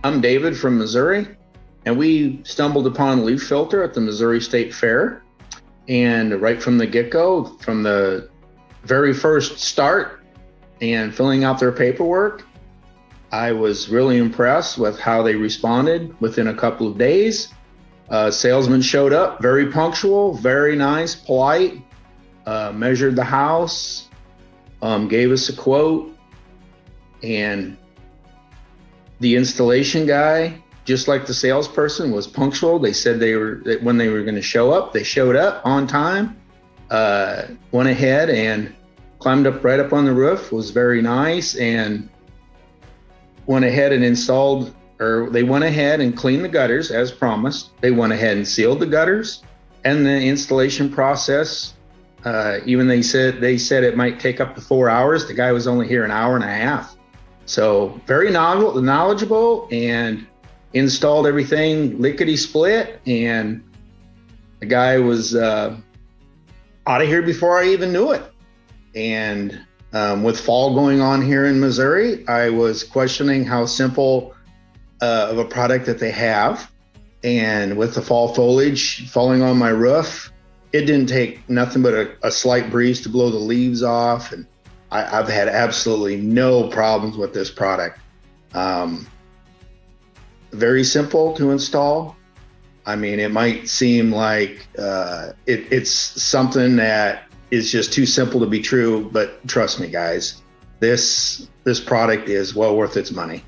I'm David from Missouri, and we stumbled upon LeafFilter at the Missouri State Fair. And right from the get-go, from the very first start and filling out their paperwork, I was really impressed with how they responded within a couple of days. Salesman showed up, very punctual, very nice, polite, measured the house, gave us a quote, and the installation guy, just like the salesperson, was punctual. They said when they were going to show up, they showed up on time, went ahead and climbed up right up on the roof, was very nice, and went ahead and they went ahead and cleaned the gutters as promised. They went ahead and sealed the gutters, and the installation process, even they said it might take up to 4 hours. The guy was only here an hour and a half. So very knowledgeable, and installed everything lickety split, and the guy was out of here before I even knew it. And with fall going on here in Missouri, I was questioning how simple of a product that they have. And with the fall foliage falling on my roof, it didn't take nothing but a slight breeze to blow the leaves off. And I've had absolutely no problems with this product. Very simple to install. I mean, it might seem like it's something that is just too simple to be true, but trust me, guys, this product is well worth its money.